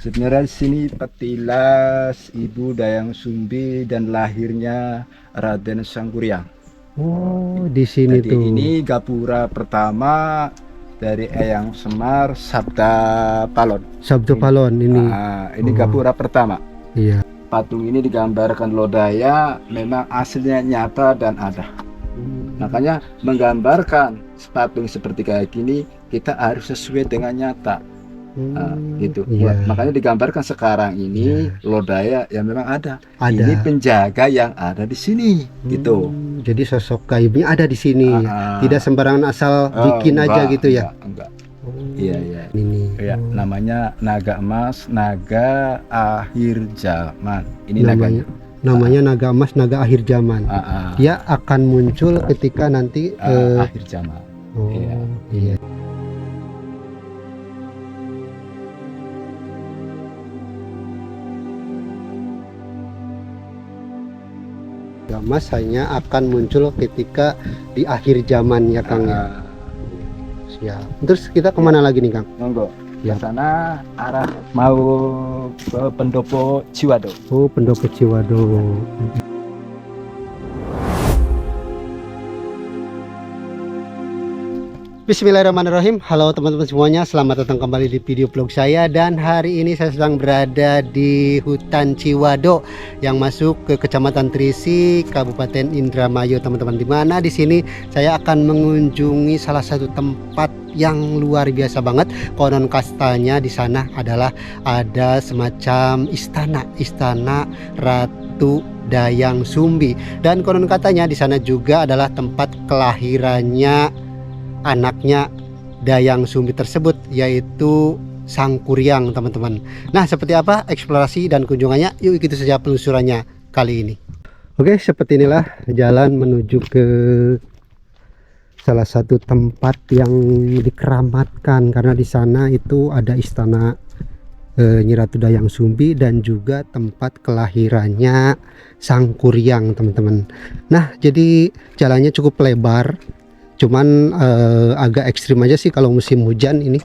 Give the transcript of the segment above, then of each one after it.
Sebenarnya di sini Petilas, Ibu Dayang Sumbi dan lahirnya Raden Sangkuriang. Oh, di sini Jadi tuh. ini gapura pertama dari Eyang Semar Sabda Palon. Sabtu Palon ini. Ini Oh, gapura pertama. iya. Patung ini digambarkan lodaya, memang aslinya nyata dan ada. Makanya menggambarkan patung seperti kayak gini kita harus sesuai dengan nyata. Gitu. Iya. Makanya digambarkan sekarang ini Iya. lodaya yang memang ada. Ini Ada. penjaga yang ada di sini, gitu. Jadi sosok gaibnya ada di sini. Tidak sembarangan asal bikin aja gitu ya. Enggak. Oh, Iya, iya. ini. Ya, namanya naga emas, naga akhir zaman. Ini namanya naganya. namanya naga emas, naga akhir zaman. Dia akan muncul ketika nanti akhir zaman. oh, Iya. iya. Naga emas hanya akan muncul ketika di akhir zaman ya Kang ya. Siap. Terus kita kemana lagi nih Kang? Monggo. Ya. Ke sana arah mau ke Pendopo Ciwado. Oh, Pendopo Ciwado. Bismillahirrahmanirrahim. Halo teman-teman semuanya, selamat datang kembali di video vlog saya. Dan hari ini saya sedang berada di hutan Ciwado yang masuk ke Kecamatan Trisi, Kabupaten Indramayu, teman-teman. Di mana di sini saya akan mengunjungi salah satu tempat yang luar biasa banget. Konon kastanya di sana adalah ada semacam istana Ratu Dayang Sumbi, dan konon katanya di sana juga adalah tempat kelahirannya anaknya Dayang Sumbi tersebut, yaitu Sangkuriang, teman-teman. Nah, seperti apa eksplorasi dan kunjungannya? Yuk ikuti saja penelusurannya kali ini. Oke, seperti inilah jalan menuju ke salah satu tempat yang dikeramatkan, karena di sana itu ada istana Nyi Ratu Dayang Sumbi dan juga tempat kelahirannya Sangkuriang, teman-teman. Nah, jadi jalannya cukup lebar, cuman agak ekstrim aja sih kalau musim hujan ini.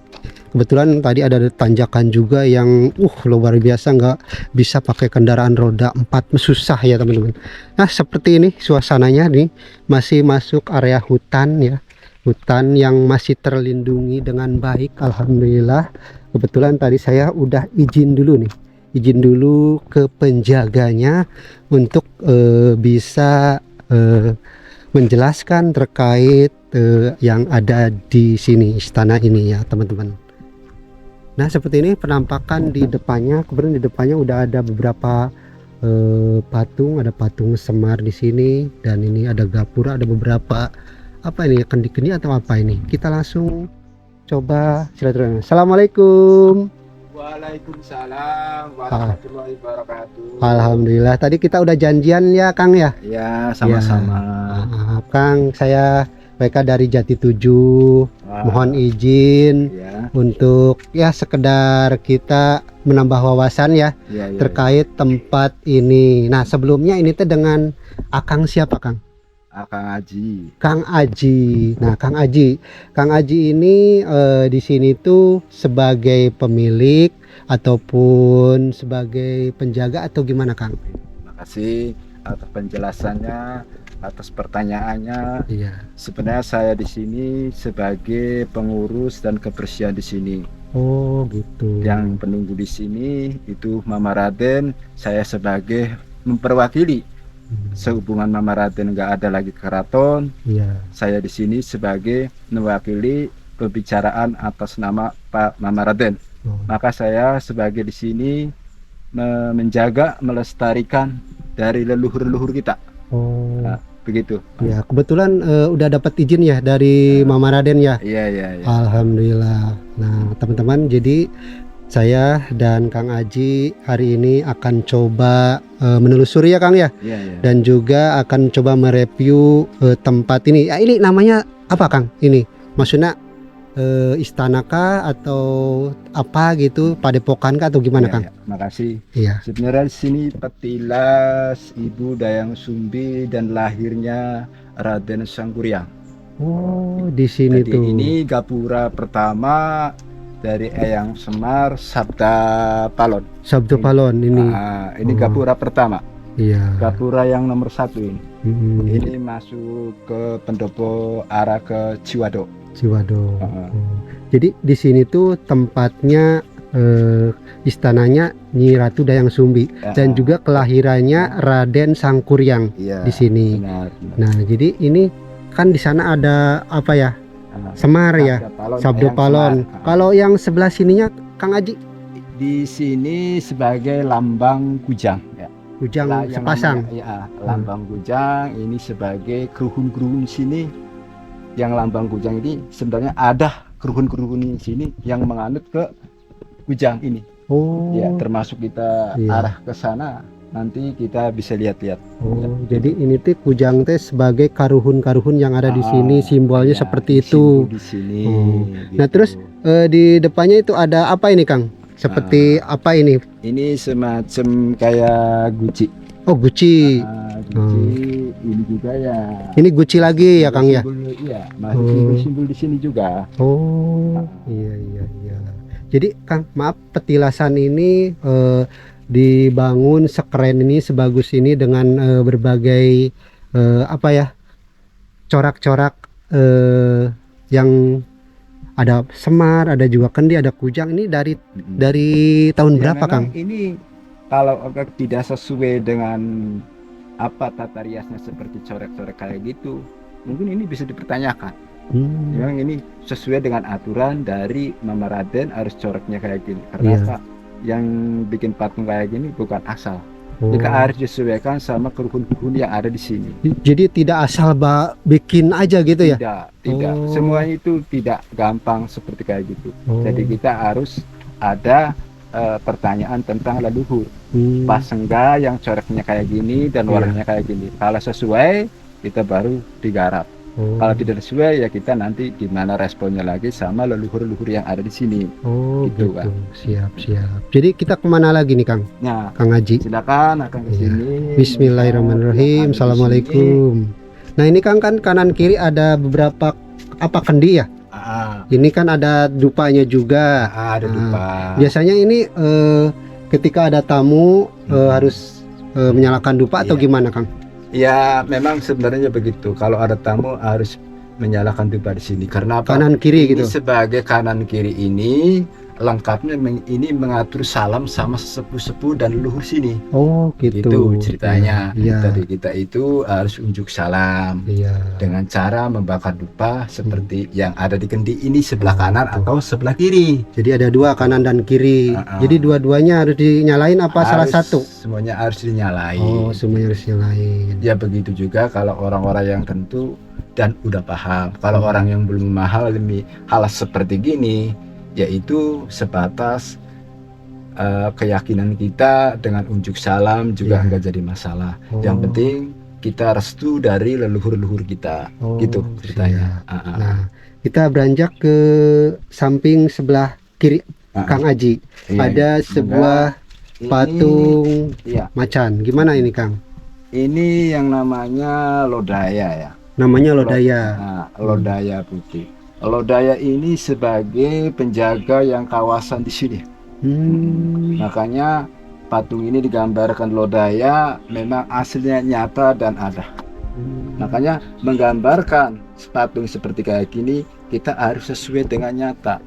Kebetulan tadi ada tanjakan juga yang luar biasa, nggak bisa pakai kendaraan roda 4, susah ya teman-teman. Nah, seperti ini suasananya nih, masih masuk area hutan ya, hutan yang masih terlindungi dengan baik, alhamdulillah. Kebetulan tadi saya udah izin dulu ke penjaganya untuk bisa menjelaskan terkait yang ada di sini, istana ini ya teman-teman. Nah, seperti ini penampakan di depannya. Kemudian di depannya udah ada beberapa patung, ada patung Semar di sini, dan ini ada gapura, ada beberapa apa ini, kendi-kendi atau apa ini. Kita langsung coba silaturahmi. Assalamualaikum. Waalaikumsalam warahmatullahi wabarakatuh. Alhamdulillah, tadi kita udah janjian ya Kang ya. Ya, sama-sama. Maaf Kang, saya mereka dari Jati 7. Mohon izin untuk ya sekedar kita menambah wawasan ya, terkait tempat ini. Nah, sebelumnya ini teh dengan Akang siapa Kang? Kang Aji. Kang Aji. Nah, Kang Aji ini di sini tuh sebagai pemilik ataupun sebagai penjaga atau gimana Kang? Terima kasih atas penjelasannya, atas pertanyaannya. Iya. Sebenarnya saya di sini sebagai pengurus dan kebersihan di sini. Oh, gitu. Yang penunggu di sini itu Mama Raden, saya sebagai memperwakili. Sehubungan Mama Raden nggak ada lagi keraton, saya di sini sebagai mewakili pembicaraan atas nama Pak Mama Raden. Maka saya sebagai di sini menjaga, melestarikan dari leluhur-leluhur kita. Nah, begitu. Ya, kebetulan udah dapat izin ya dari Mama Raden ya. Iya. Alhamdulillah. Nah, teman-teman, jadi saya dan Kang Aji hari ini akan coba menelusuri ya Kang ya. Iya. Dan juga akan coba mereview tempat ini. Ya, ini namanya apa Kang? Ini maksudnya istanakah atau apa gitu, padepokan kah atau gimana Kang? Makasih. Iya. Sebenarnya di sini Petilas, Ibu Dayang Sumbi dan lahirnya Raden Sangkuriang. Oh, di sini Jadi tuh. ini gapura pertama dari Eyang Semar Sabda Palon. Sabda Palon ini. Ini gapura pertama. Iya. Gapura yang nomor 1 ini. Hmm. Ini masuk ke pendopo arah ke Ciwado. Ciwado. Jadi di sini tuh tempatnya istananya Nyi Ratu Dayang Sumbi dan juga kelahirannya Raden Sangkuryang di sini. Benar. Nah, jadi ini kan di sana ada apa ya? Semar ya, Sabda Palon. Kalau yang sebelah sininya Kang Aji? Di sini sebagai lambang Kujang ya. Kujang sepasang. Lambang Kujang ini sebagai keruhun-keruhun sini. Yang lambang Kujang ini sebenarnya ada keruhun-keruhun di sini yang menganut ke Kujang ini. Ya, termasuk kita arah ke sana nanti kita bisa lihat-lihat. Jadi ini tuh Kujang teh sebagai karuhun-karuhun yang ada di sini, simbolnya seperti itu. Di sini. Gitu. Nah, terus di depannya itu ada apa ini, Kang? Seperti apa ini? Ini semacam kayak guci. Oh, guci. Guci ini juga ya. Ini guci lagi ya, Kang ya? Iya, masih simbol di sini juga. Iya. Jadi Kang, maaf, petilasan ini dibangun sekeren ini, sebagus ini dengan berbagai apa ya, corak-corak yang ada Semar, ada juga Kendi, ada Kujang. Ini dari tahun berapa, Kang? Ini kalau tidak sesuai dengan apa tata riasnya seperti corak-corak kayak gitu, mungkin ini bisa dipertanyakan. Memang ini sesuai dengan aturan dari Mama Raden harus coraknya kayak gini, karena Pak, yang bikin patung kayak gini bukan asal. Jika harus disesuaikan sama keruhun-keruhun yang ada di sini. Jadi tidak asal bikin aja gitu ya? Tidak. Semuanya itu tidak gampang seperti kayak gitu. Jadi kita harus ada pertanyaan tentang leluhur. Pas enggak yang coraknya kayak gini dan warnanya kayak gini. Kalau sesuai kita baru digarap. Kalau tidak sesuai ya kita nanti gimana responnya lagi sama leluhur-leluhur yang ada di sini. Gitu, Kang. Siap. Jadi kita kemana lagi nih, Kang? Nah, Kang Haji. Silakan akan ke sini. Bismillahirrahmanirrahim. Assalamualaikum. Nah, ini Kang, kan kanan kiri ada beberapa apa kendi ya? Ini kan ada dupanya juga. Ada dupa. Biasanya ini ketika ada tamu harus menyalakan dupa atau gimana, Kang? Ya, memang sebenarnya begitu. Kalau ada tamu harus menyalakan dupa di sini. Karena apa? Kanan kiri gitu. Sebagai kanan kiri ini lengkapnya ini mengatur salam sama sesepuh-sepuh dan leluhur sini. Gitu ceritanya. Tadi kita itu harus unjuk salam dengan cara membakar dupa seperti yang ada di kendi ini, sebelah kanan atau sebelah kiri. Jadi ada dua, kanan dan kiri. Jadi dua-duanya harus dinyalain apa salah satu? Semuanya harus dinyalain. Semuanya harus dinyalain. Ya begitu juga kalau orang-orang yang tentu dan udah paham. Kalau orang yang belum memahami hal seperti gini, yaitu sebatas keyakinan kita dengan unjuk salam juga enggak jadi masalah. Yang penting kita restu dari leluhur-leluhur kita. Gitu ceritanya. Nah, kita beranjak ke samping sebelah kiri Kang Aji. Ada sebuah patung macan. Gimana ini, Kang? Ini yang namanya lodaya ya. Namanya lodaya. Lodaya putih. Lodaya ini sebagai penjaga yang kawasan di sini. Makanya patung ini digambarkan lodaya memang aslinya nyata dan ada. Makanya menggambarkan patung seperti kayak gini kita harus sesuai dengan nyata.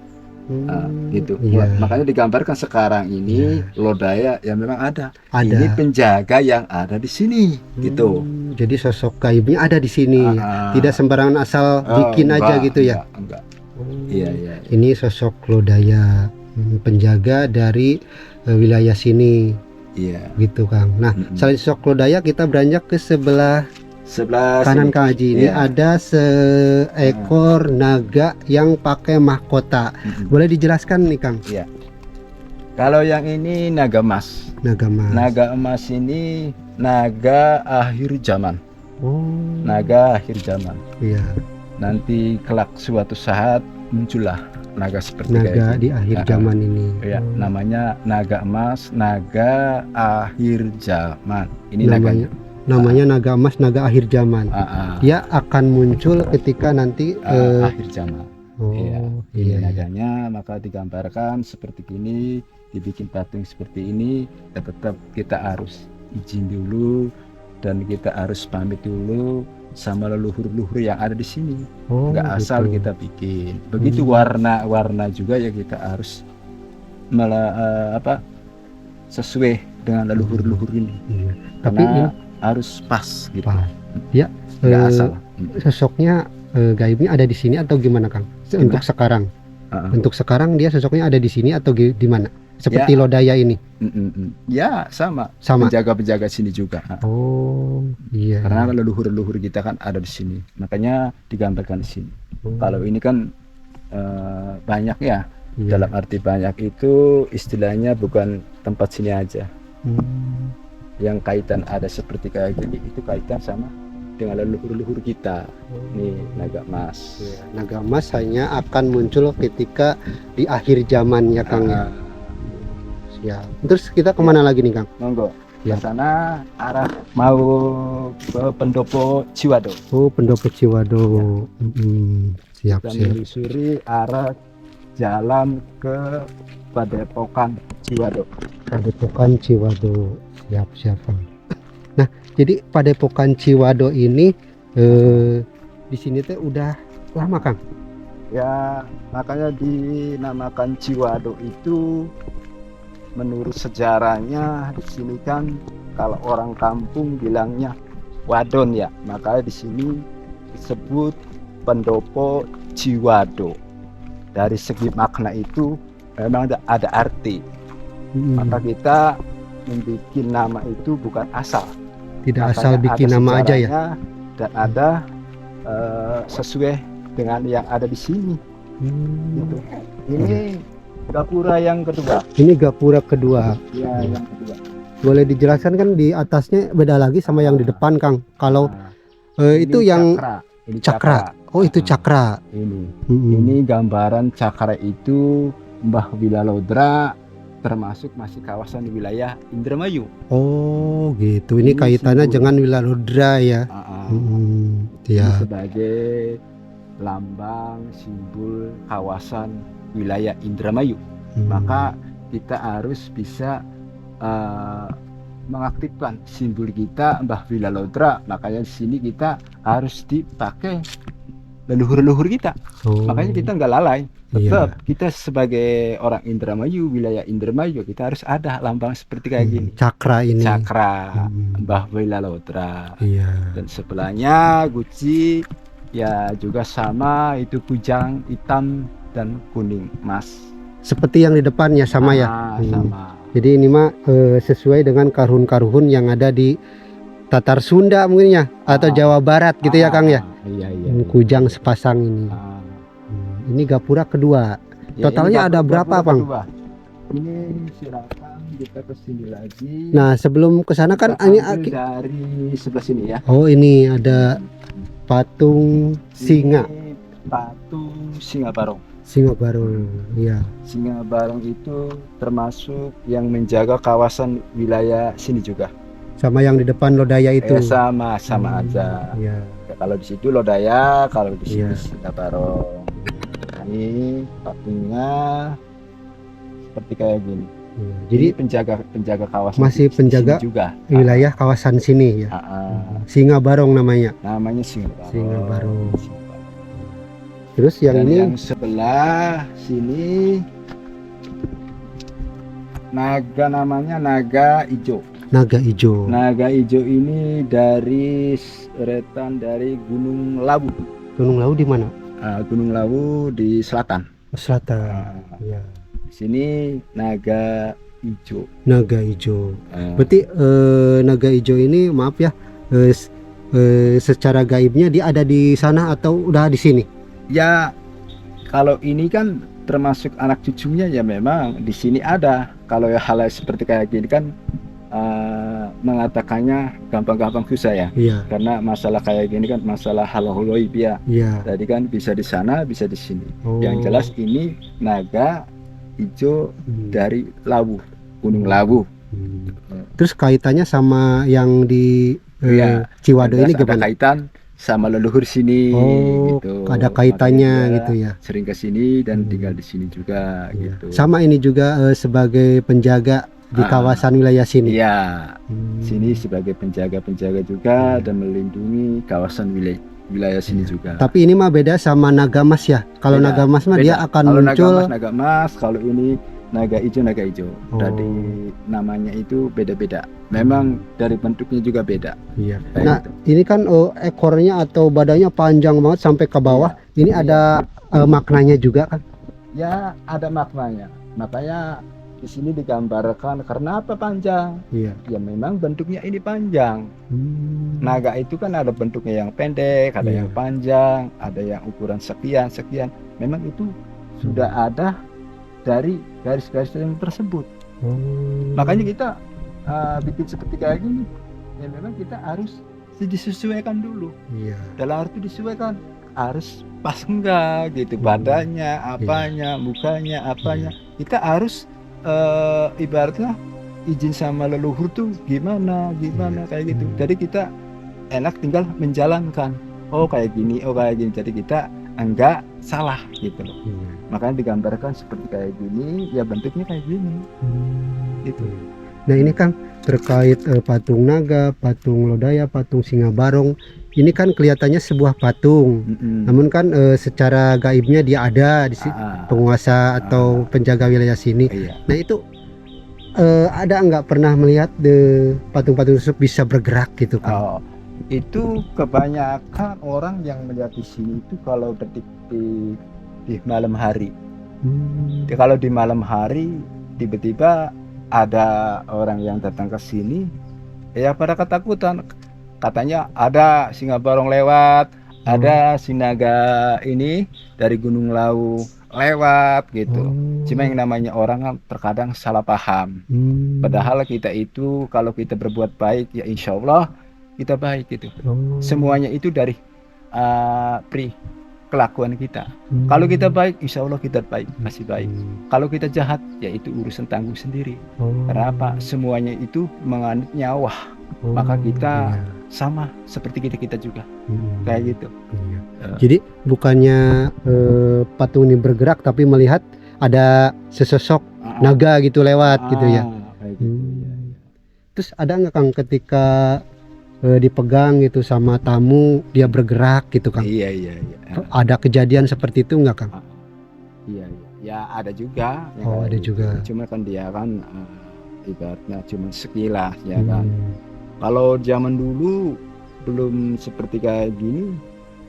Gitu. Makanya digambarkan sekarang ini lodaya yang memang ada. Ini penjaga yang ada di sini. Gitu. Jadi sosok gaibnya ada di sini, tidak sembarangan asal bikin aja gitu ya? Enggak. Iya. Ini sosok lodaya, penjaga dari wilayah sini. Iya. Gitu, Kang. Nah, selain sosok lodaya kita beranjak ke sebelah kanan Kang Haji. Ini ada seekor naga yang pakai mahkota. Boleh dijelaskan nih, Kang? Iya. Kalau yang ini naga emas. Naga emas ini naga akhir zaman. Naga akhir zaman. Iya. Nanti kelak suatu saat muncullah naga seperti naga di akhir zaman ini. Ya, namanya naga emas, naga akhir zaman. Ini namanya naga emas, naga akhir zaman. Dia akan muncul ketika nanti akhir zaman. Oh, ini iya. naganya, maka digambarkan seperti ini, dibikin patung seperti ini. Ya tetap kita harus izin dulu dan kita harus pamit dulu sama leluhur-leluhur yang ada di sini. Oh, Nggak asal gitu. kita bikin. Begitu warna-warna juga ya kita harus sesuai dengan leluhur-leluhur ini. Iya. Tapi Karena ini harus pas gitu. pas. Ya, Nggak asal. sosoknya gaibnya ada di sini atau gimana, Kang? Untuk sekarang. Untuk sekarang dia sosoknya ada di sini atau di mana? Seperti Ya. Lodaya ini. Ya sama. Sama. Penjaga-penjaga sini juga. Oh, iya. Karena leluhur-leluhur kita kan ada di sini. Makanya digambarkan di sini. Kalau ini kan banyak ya. Iya. Dalam arti banyak itu istilahnya bukan tempat sini aja. Yang kaitan ada seperti kayak gini itu kaitan sama dengan leluhur-leluhur kita. Nih naga emas. Ya, naga emas hanya akan muncul ketika di akhir zaman ya, Kang. Ya. Terus kita kemana lagi nih, Kang? Monggo. Ya. Ke sana arah mau ke Pendopo Ciwado. Oh, Pendopo Ciwado. Ya. Siap. Dan menyusuri arah jalan ke Padepokan Ciwado. Padepokan Ciwado. Siap, Kang. Nah, jadi Padepokan Ciwado ini di sini teh udah lama, Kang? Ya, makanya dinamakan Ciwado itu menurut sejarahnya di sini kan kalau orang kampung bilangnya wadon ya, makanya di sini disebut Pendopo Ciwado. Dari segi makna itu memang ada arti. Maka kita membuat nama itu bukan asal. Tidak Makanya asal bikin nama aja ya. Dan ada sesuai dengan yang ada di sini. Gitu. Ini gapura yang kedua. Ini gapura kedua. Ya, yang kedua. Boleh dijelaskan kan di atasnya beda lagi sama yang di depan, Kang. Kalau itu yang cakra. Ini cakra. Oh, itu cakra. Ini gambaran cakra itu Mbah Wilalodra, termasuk masih kawasan wilayah Indramayu. Oh, gitu. Ini kaitannya dengan Wilalodra ya. Ini sebagai lambang simbol kawasan wilayah Indramayu. Maka kita harus bisa mengaktifkan simbol kita Mbah Wilalodra. Makanya di sini kita harus dipakai leluhur-leluhur kita. Makanya kita nggak lalai. Tetap kita sebagai orang Indramayu, wilayah Indramayu, kita harus ada lambang seperti kayak gini. Cakra ini. Cakra Mbah Wilalodra. Dan sebelahnya guci ya juga sama, itu kujang hitam dan kuning emas. Seperti yang di depannya sama ya. Sama. Jadi ini mah sesuai dengan karhun-karhun yang ada di Tatar Sunda mungkin ya, atau Jawa Barat gitu ya, Kang ya. Iya. Kujang sepasang ini. Ini gapura kedua. Totalnya ada berapa, Bang? Ini silakan kita ke sini lagi. Nah, sebelum ke sana kan ini dari sebelah sini ya. Oh, ini ada patung singa. Ini patung singa barong. Singa barong, iya. Singa barong itu termasuk yang menjaga kawasan wilayah sini juga. Sama yang di depan Lodaya itu. Sama aja. Iya. Ya, kalau di situ Lodaya, kalau di sini singa barong. Ini patungnya seperti kayak gini. Jadi penjaga kawasan. Masih penjaga juga wilayah kawasan sini ya. Singa barong namanya. Namanya singa barong. Singa barong. Terus yang ini yang sebelah sini naga, namanya naga ijo. Naga ijo. Naga ijo ini dari seretan dari Gunung Lawu. Gunung Lawu di mana? Gunung Lawu di selatan. Selatan. Ya. Di sini naga ijo. Naga ijo. Berarti naga ijo ini maaf ya, secara gaibnya dia ada di sana atau udah di sini? Ya, kalau ini kan termasuk anak cucunya ya memang di sini ada. Kalau hal seperti kayak gini kan mengatakannya gampang-gampang susah ya. Iya. Karena masalah kayak gini kan masalah hal gaib ya. Iya. Tadi kan bisa di sana, bisa di sini. Yang jelas ini naga hijau dari Lawu, Gunung Lawu. Terus kaitannya sama yang di Ciwado ini gimana? Kaitan sama leluhur sini gitu. Ada kaitannya Makanya gitu ya. sering ke sini dan tinggal di sini juga Iya. gitu. Sama ini juga sebagai penjaga di kawasan wilayah sini. Iya. Sini sebagai penjaga juga dan melindungi kawasan wilayah sini juga. Tapi ini mah beda sama naga mas ya. Kalau naga mas mah dia akan kalau muncul. naga mas, kalau ini naga hijau. Dari namanya itu beda-beda. Memang dari bentuknya juga beda. Iya. Nah, ini kan ekornya atau badannya panjang banget sampai ke bawah. Ini ada maknanya juga kan? Ya, ada maknanya. Makanya di sini digambarkan karena apa panjang? Iya. Ya memang bentuknya ini panjang. Naga itu kan ada bentuknya yang pendek, ada yang panjang, ada yang ukuran sekian. Memang itu sudah ada dari garis-garis yang tersebut. Makanya kita bikin seperti kayak gini. Ya memang kita harus disesuaikan dulu. Iya. Dalam arti disesuaikan harus pas enggak gitu badannya, apanya, mukanya, apanya. Kita harus ibaratnya izin sama leluhur tuh gimana kayak gitu. Jadi kita enak tinggal menjalankan. Oh kayak gini. Jadi kita enggak salah gitu loh. Makanya digambarkan seperti kayak gini, ya bentuknya kayak gini. Gitu. Nah ini kan terkait patung naga, patung lodaya, patung singa barong. Ini kan kelihatannya sebuah patung, namun kan secara gaibnya dia ada di penguasa atau penjaga wilayah sini. Nah itu ada nggak pernah melihat patung-patung tersebut bisa bergerak gitu kan? Itu kebanyakan orang yang melihat di sini itu kalau di malam hari. Kalau di malam hari tiba-tiba ada orang yang datang ke sini, ya pada ketakutan. Katanya ada singa barong lewat, ada sinaga ini dari Gunung Lawu lewat gitu. Cuma yang namanya orang kan terkadang salah paham. Padahal kita itu kalau kita berbuat baik ya insya Allah kita baik gitu. Semuanya itu dari kelakuan kita. Kalau kita baik insya Allah kita baik, masih baik. Kalau kita jahat ya itu urusan tanggung sendiri. Karena apa? Semuanya itu menganut nyawa. Maka kita sama seperti kita juga kayak gitu. Jadi bukannya patung ini bergerak tapi melihat ada sesosok naga gitu lewat gitu ya. Terus ada nggak Kang ketika dipegang gitu sama tamu dia bergerak gitu Kang? Iya. Ada kejadian seperti itu nggak Kang? Iya. Ya ada juga. Ada juga. Cuma kan dia kan ibaratnya cuma sekilas ya kan. Kalau zaman dulu belum seperti kayak gini,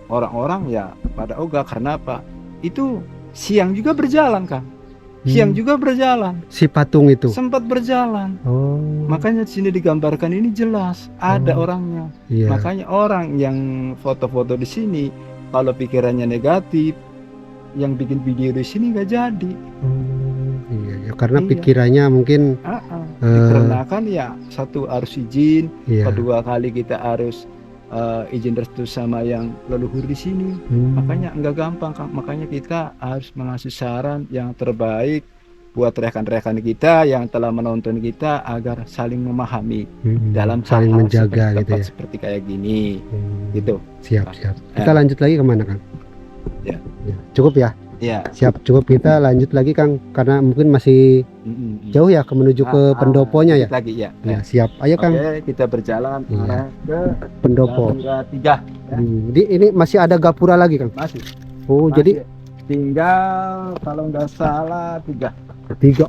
orang-orang ya pada ogah karena apa? Itu siang juga berjalan kan? Siang juga berjalan. Si patung itu sempat berjalan. Makanya di sini digambarkan ini jelas ada orangnya. Makanya orang yang foto-foto di sini kalau pikirannya negatif, yang bikin video di sini nggak jadi. Ya karena pikirannya mungkin dikarenakan ya satu harus izin, kedua kali kita harus izin restu sama yang leluhur di sini. Makanya enggak gampang Kak. Makanya kita harus mengasih saran yang terbaik buat rekan-rekan kita yang telah menonton kita agar saling memahami dalam saling menjaga gitu ya. Seperti kayak gini. Gitu. Siap. Kita lanjut lagi kemana Kang? Ya. Cukup ya? Ya. Siap, cukup. Kita lanjut lagi Kang karena mungkin masih jauh ya menuju ke pendoponya ya. Lagi ya. Siap. Ayo Kang. Oke, kita berjalan arah ke pendopo. Gapura 3. Jadi ini masih ada gapura lagi Kang? Masih. Jadi tinggal kalau nggak salah 3.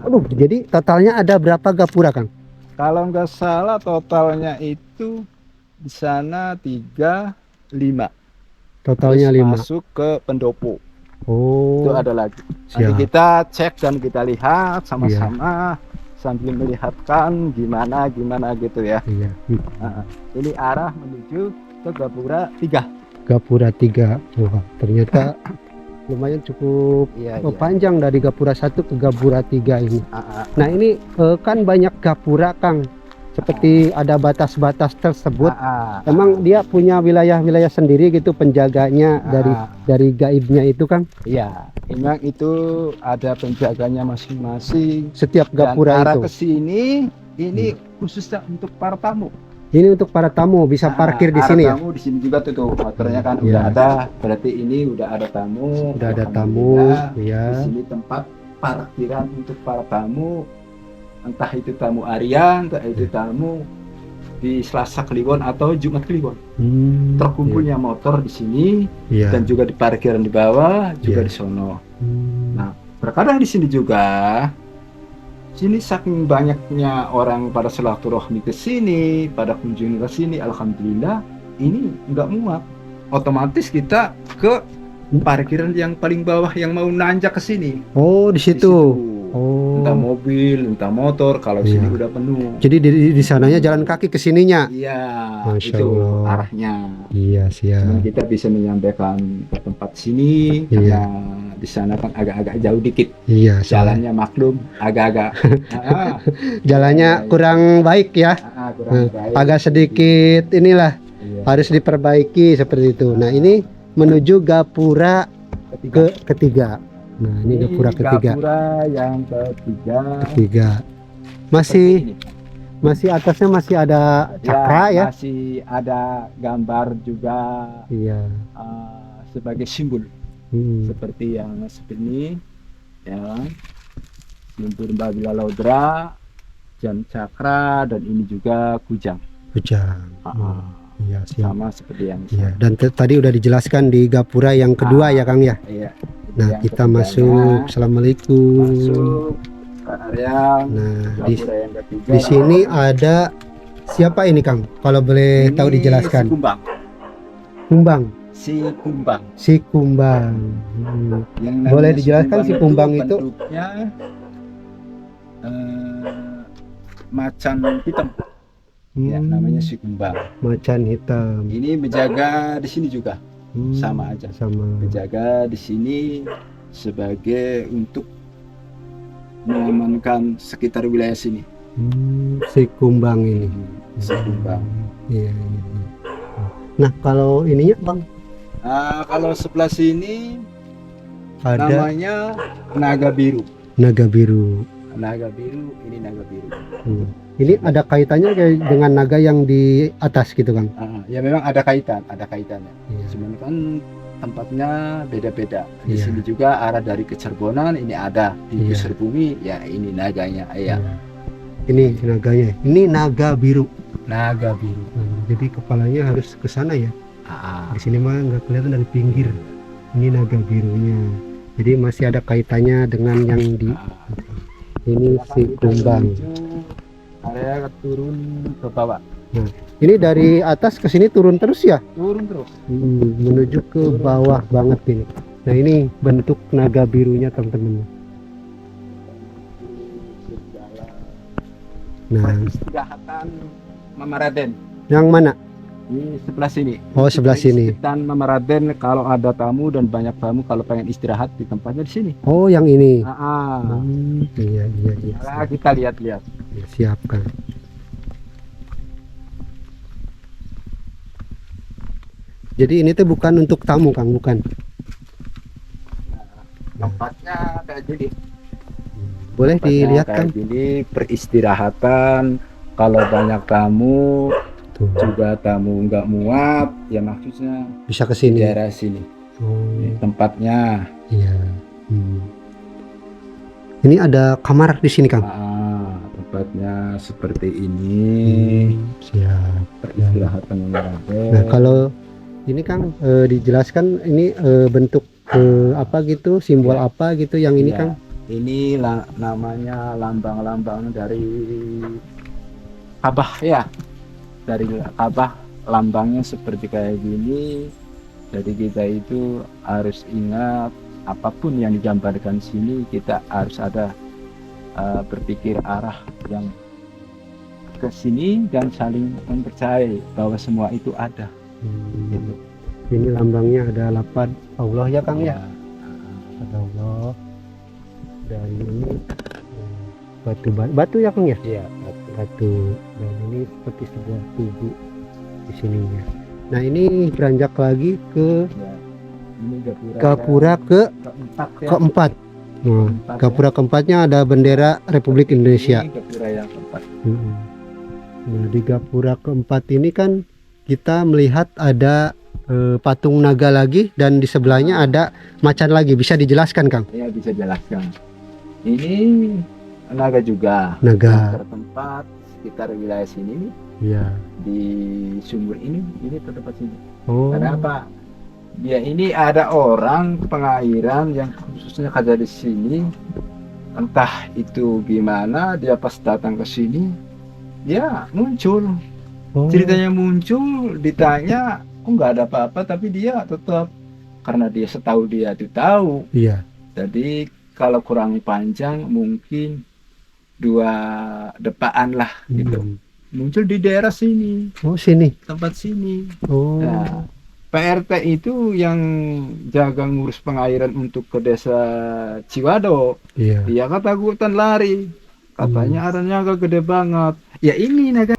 Aduh, jadi totalnya ada berapa gapura Kang? Kalau nggak salah totalnya itu di sana 5. Totalnya 5. Masuk ke pendopo. Itu ada lagi. Siap. Nanti kita cek dan kita lihat sama-sama sambil melihatkan gimana gitu ya. Ini arah menuju ke Gapura 3. Gapura 3. Wah, ternyata lumayan cukup panjang dari Gapura 1 ke Gapura 3 ini. Nah, ini kan banyak gapura Kang. Seperti ada batas-batas tersebut. Emang dia punya wilayah-wilayah sendiri gitu penjaganya dari gaibnya itu Kang? Iya, memang itu ada penjaganya masing-masing. Setiap gapura arah itu. ke sini ini khususnya untuk para tamu. Ini untuk para tamu bisa parkir di sini ya. Tamu di sini juga tuh motornya kan Iya. udah ada. Berarti ini udah ada tamu. Udah ada tamu, ya. Di sini tempat parkiran untuk para tamu. Entah itu tamu harian, entah itu tamu di Selasa Kliwon atau Jumat Kliwon. Terkumpulnya motor di sini dan juga di parkiran di bawah, juga di sono. Nah, terkadang di sini juga, sini saking banyaknya orang pada silaturahmi ke sini, pada kunjungan ke sini, alhamdulillah ini nggak muat. Otomatis kita ke parkiran yang paling bawah yang mau nanjak ke sini. Oh, di situ. Oh. Entah mobil, entah motor, kalau sini udah penuh. Jadi di sananya jalan kaki ke sininya. Iya, Masya itu Allah. arahnya. Iya, siap. Cuman kita bisa menyampaikan ke tempat sini karena di sana kan agak-agak jauh dikit. Iya, Jalannya maklum agak-agak jalannya kurang baik ya. kurang baik. Agak sedikit inilah harus diperbaiki seperti itu. Nah, ini menuju gapura ketiga. Nah, ini gapura ketiga. Gapura yang ketiga. Masih atasnya masih ada cakra ya. Masih ada gambar juga. Iya. Sebagai simbol. Seperti yang seperti ini, ya. Simbol Babila Laudra, jam cakra, dan ini juga kujang. Iya, sama seperti yang dan tadi udah dijelaskan di gapura yang kedua ya Kang ya. Iya. Nah, kita masuk. Assalamualaikum. Masuk ke area. Nah, di sini ada siapa ini Kang? Kalau boleh tahu dijelaskan. Si Kumbang. Si Kumbang. Boleh dijelaskan si Kumbang itu? Bentuknya macan hitam. Ya, namanya si Kumbang. Macan hitam. Ini menjaga di sini juga. Sama aja. Menjaga di sini sebagai untuk mengamankan sekitar wilayah sini. Si Kumbang ini. Si Kumbang. Iya. Nah, kalau ininya Bang? Kalau sebelah sini ada namanya naga biru. Naga biru. Naga biru, ini naga biru. Ini ada kaitannya dengan naga yang di atas gitu Kang? Ya memang ada kaitannya. Cuman kan tempatnya beda-beda. Di sini juga arah dari Kecerbonan ini ada, di Busur Bumi ya ini naganya. Ini naganya. Ini naga biru. Naga biru. Jadi kepalanya harus ke sana ya. Di sini mah nggak kelihatan dari pinggir. Ini naga birunya. Jadi masih ada kaitannya dengan yang di ini si Kumbang. Area turun ke bawah. Nah, ini dari atas ke sini turun terus ya? Turun terus. Menuju ke bawah banget ini. Nah, ini bentuk naga birunya teman-teman. Nah, Istirahatan Mama Raden. Yang mana? Ini sebelah sini. Oh, sebelah sini. Dan Mama Raden kalau ada tamu dan banyak tamu kalau pengen istirahat di tempatnya di sini. Oh, yang ini. Iya. Nah, kita lihat-lihat. Siapkan. Jadi ini tuh bukan untuk tamu Kang, bukan? Tempatnya kayak gini. Boleh dilihat Kang? Ini peristirahatan. Kalau banyak tamu, juga tamu nggak muat, ya maksudnya bisa ke sini. Daerah sini. Tempatnya. Iya. Ini ada kamar di sini Kang. Tempatnya seperti ini. Siap. Peristirahatan Nah, kalau ini Kang dijelaskan ini bentuk apa gitu, simbol apa gitu yang ini Kang? Ini namanya lambang-lambang dari Ka'bah ya. Dari Ka'bah lambangnya seperti kayak gini. Jadi kita itu harus ingat apapun yang digambarkan sini kita harus ada berpikir arah yang ke sini dan saling mempercayai bahwa semua itu ada. Gitu. Ini lambangnya ada lapad Allah ya Kang ya. Ada Allah. Dan ini batu ya Kang ya? Iya, batu. Dan ini seperti sebuah tubuh di sininya. Nah, ini beranjak lagi ke ini gapura keempat. Nah, gapura keempatnya ada bendera Republik Indonesia. Ini gapura yang keempat. Nah, di gapura keempat ini kan kita melihat ada patung naga lagi dan di sebelahnya ada macan lagi. Bisa dijelaskan, Kang? Ya, bisa jelaskan. Ini naga juga. Naga. Yang tertempat sekitar wilayah sini. Iya. Di sumur ini tertempat sini. Oh. Kenapa? Dia ini ada orang pengairan yang khususnya kerja di sini. Entah itu gimana, dia pas datang ke sini, dia muncul. Oh. Ceritanya muncul, ditanya, kok nggak ada apa-apa, tapi dia tetap, karena dia setahu dia itu tahu. Iya. Jadi kalau kurang panjang mungkin 2 depaan lah gitu. Muncul di daerah sini. Oh, sini. Tempat sini. Oh. Nah, PRT itu yang jaga ngurus pengairan untuk ke desa Ciwado. Iya. Dia ketakutan lari. Katanya arahnya agak gede banget. Ya ini naga.